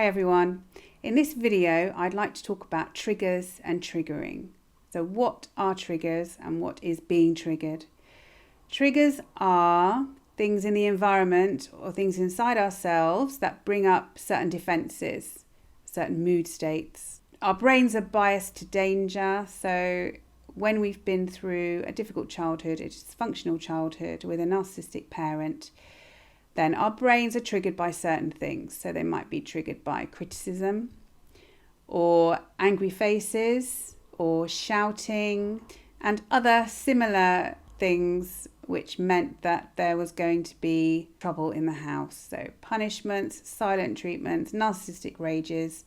Hi everyone. In this video, I'd like to talk about triggers and triggering. So what are triggers and what is being triggered? Triggers are things in the environment or things inside ourselves that bring up certain defenses, certain mood states. Our brains are biased to danger, so when we've been through a difficult childhood, a dysfunctional childhood with a narcissistic parent, then our brains are triggered by certain things. So they might be triggered by criticism or angry faces or shouting and other similar things which meant that there was going to be trouble in the house. So punishments, silent treatments, narcissistic rages,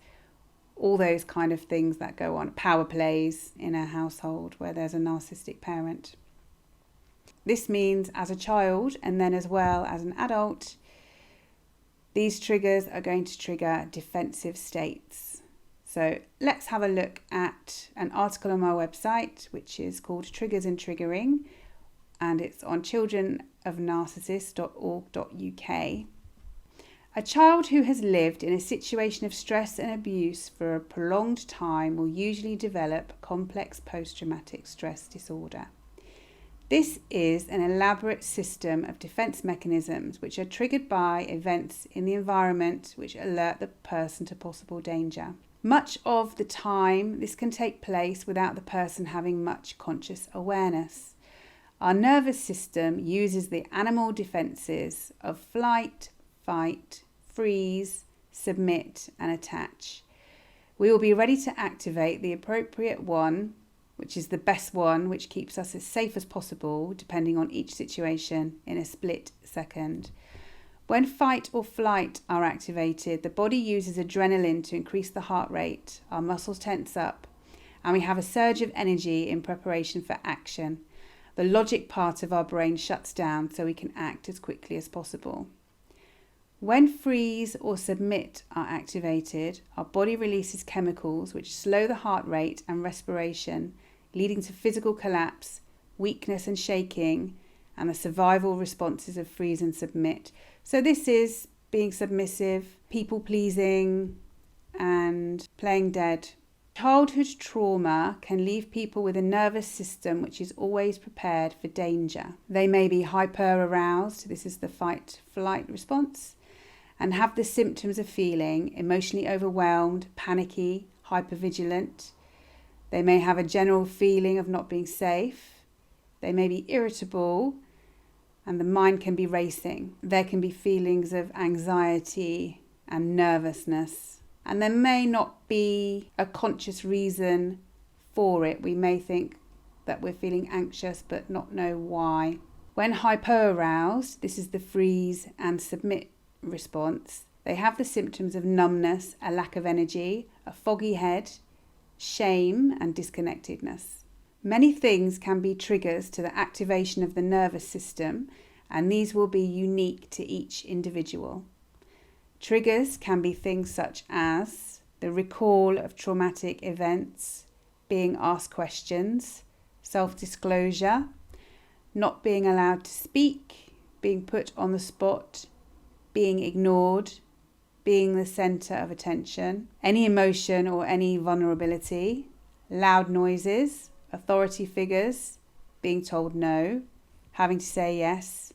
all those kind of things that go on, power plays in a household where there's a narcissistic parent. This means as a child and then as well as an adult, these triggers are going to trigger defensive states. So let's have a look at an article on my website, which is called Triggers and Triggering, and it's on childrenofnarcissists.org.uk. A child who has lived in a situation of stress and abuse for a prolonged time will usually develop complex post-traumatic stress disorder. This is an elaborate system of defense mechanisms which are triggered by events in the environment which alert the person to possible danger. Much of the time, this can take place without the person having much conscious awareness. Our nervous system uses the animal defenses of flight, fight, freeze, submit, and attach. We will be ready to activate the appropriate one, which is the best one, which keeps us as safe as possible, depending on each situation, in a split second. When fight or flight are activated, the body uses adrenaline to increase the heart rate, our muscles tense up, and we have a surge of energy in preparation for action. The logic part of our brain shuts down so we can act as quickly as possible. When freeze or submit are activated, our body releases chemicals which slow the heart rate and respiration, leading to physical collapse, weakness and shaking, and the survival responses of freeze and submit. So this is being submissive, people-pleasing, and playing dead. Childhood trauma can leave people with a nervous system which is always prepared for danger. They may be hyper-aroused, this is the fight-flight response, and have the symptoms of feeling emotionally overwhelmed, panicky, hypervigilant. They may have a general feeling of not being safe. They may be irritable, and the mind can be racing. There can be feelings of anxiety and nervousness, and there may not be a conscious reason for it. We may think that we're feeling anxious but not know why. When hyper-aroused, this is the freeze and submit response, they have the symptoms of numbness, a lack of energy, a foggy head, shame and disconnectedness. Many things can be triggers to the activation of the nervous system, and these will be unique to each individual. Triggers can be things such as the recall of traumatic events, being asked questions, self-disclosure, not being allowed to speak, being put on the spot, being ignored, being the centre of attention, any emotion or any vulnerability, loud noises, authority figures, being told no, having to say yes,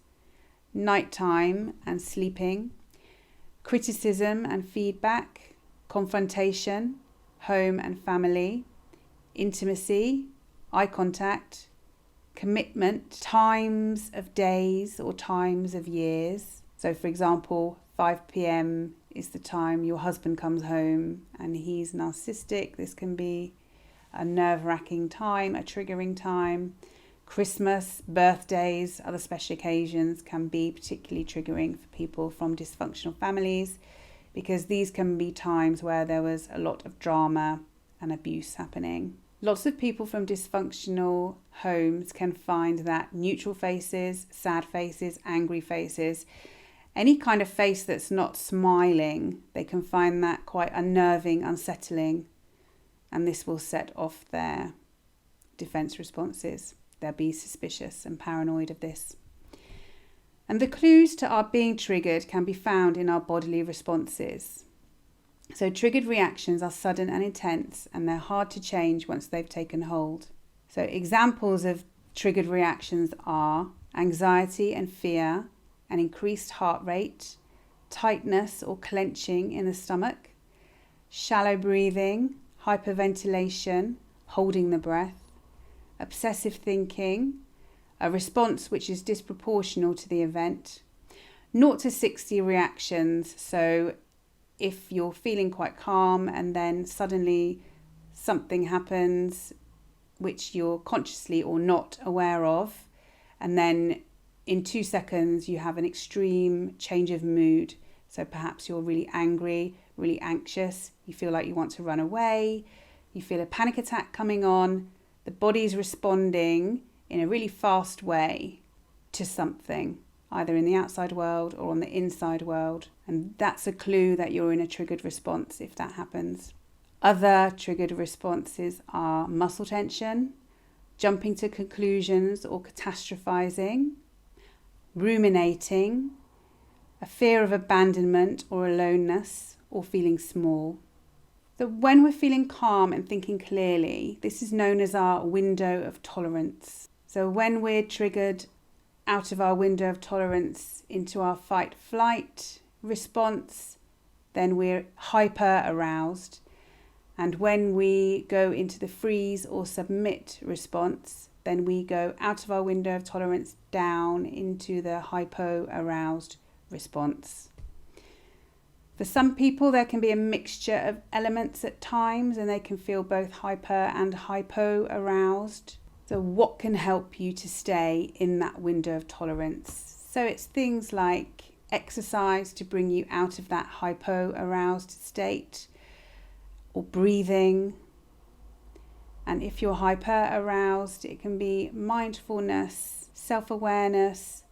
nighttime and sleeping, criticism and feedback, confrontation, home and family, intimacy, eye contact, commitment, times of days or times of years. So for example, 5 p.m. is the time your husband comes home and he's narcissistic. This can be a nerve-wracking time, a triggering time. Christmas, birthdays, other special occasions can be particularly triggering for people from dysfunctional families, because these can be times where there was a lot of drama and abuse happening. Lots of people from dysfunctional homes can find that neutral faces, sad faces, angry faces, any kind of face that's not smiling, they can find that quite unnerving, unsettling, and this will set off their defense responses. They'll be suspicious and paranoid of this. And the clues to our being triggered can be found in our bodily responses. So triggered reactions are sudden and intense, and they're hard to change once they've taken hold. So examples of triggered reactions are anxiety and fear, an increased heart rate, tightness or clenching in the stomach, shallow breathing, hyperventilation, holding the breath, obsessive thinking, a response which is disproportional to the event, 0 to 60 reactions. So if you're feeling quite calm and then suddenly something happens which you're consciously or not aware of, and then in 2 seconds you have an extreme change of mood. So perhaps you're really angry, really anxious, you feel like you want to run away, you feel a panic attack coming on, the body's responding in a really fast way to something, either in the outside world or on the inside world. And that's a clue that you're in a triggered response if that happens. Other triggered responses are muscle tension, jumping to conclusions or catastrophizing, ruminating, a fear of abandonment or aloneness, or feeling small. So when we're feeling calm and thinking clearly, this is known as our window of tolerance. So when we're triggered out of our window of tolerance into our fight-flight response, then we're hyper-aroused. And when we go into the freeze or submit response, then we go out of our window of tolerance down into the hypo-aroused response. For some people, there can be a mixture of elements at times, and they can feel both hyper and hypo-aroused. So what can help you to stay in that window of tolerance? So it's things like exercise to bring you out of that hypo-aroused state, or breathing. And if you're hyper-aroused, it can be mindfulness, self-awareness,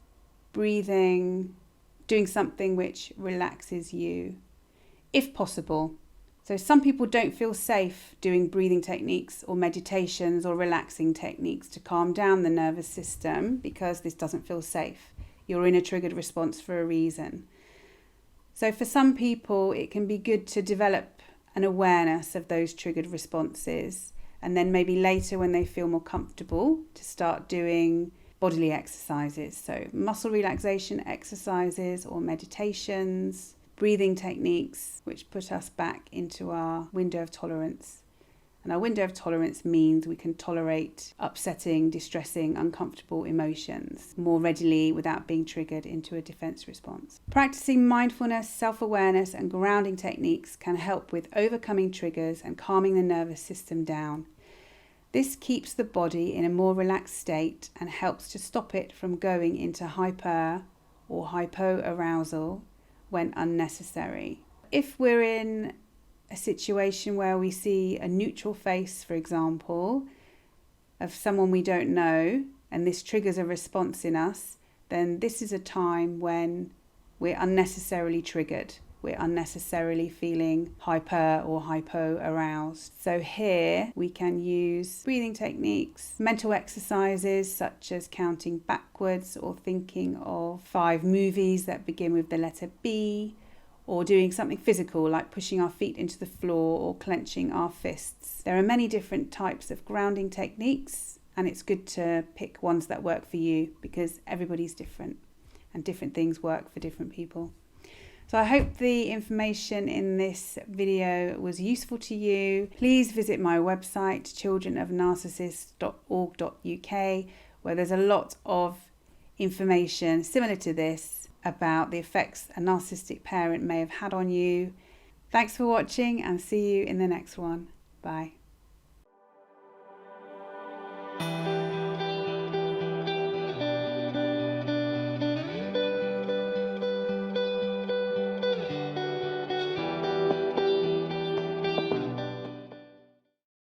breathing, doing something which relaxes you, if possible. So some people don't feel safe doing breathing techniques or meditations or relaxing techniques to calm down the nervous system because this doesn't feel safe. You're in a triggered response for a reason. So for some people, it can be good to develop an awareness of those triggered responses, and then maybe later when they feel more comfortable to start doing bodily exercises. So muscle relaxation exercises or meditations, breathing techniques, which put us back into our window of tolerance. And our window of tolerance means we can tolerate upsetting, distressing, uncomfortable emotions more readily without being triggered into a defense response. Practicing mindfulness, self-awareness, and grounding techniques can help with overcoming triggers and calming the nervous system down. This keeps the body in a more relaxed state and helps to stop it from going into hyper or hypo-arousal when unnecessary. If we're in a situation where we see a neutral face, for example, of someone we don't know, and this triggers a response in us, then this is a time when we're unnecessarily triggered. We're unnecessarily feeling hyper or hypo-aroused. So here we can use breathing techniques, mental exercises such as counting backwards or thinking of 5 movies that begin with the letter B, or doing something physical like pushing our feet into the floor or clenching our fists. There are many different types of grounding techniques, and it's good to pick ones that work for you because everybody's different and different things work for different people. So I hope the information in this video was useful to you. Please visit my website, childrenofnarcissists.org.uk, where there's a lot of information similar to this about the effects a narcissistic parent may have had on you. Thanks for watching, and see you in the next one. Bye.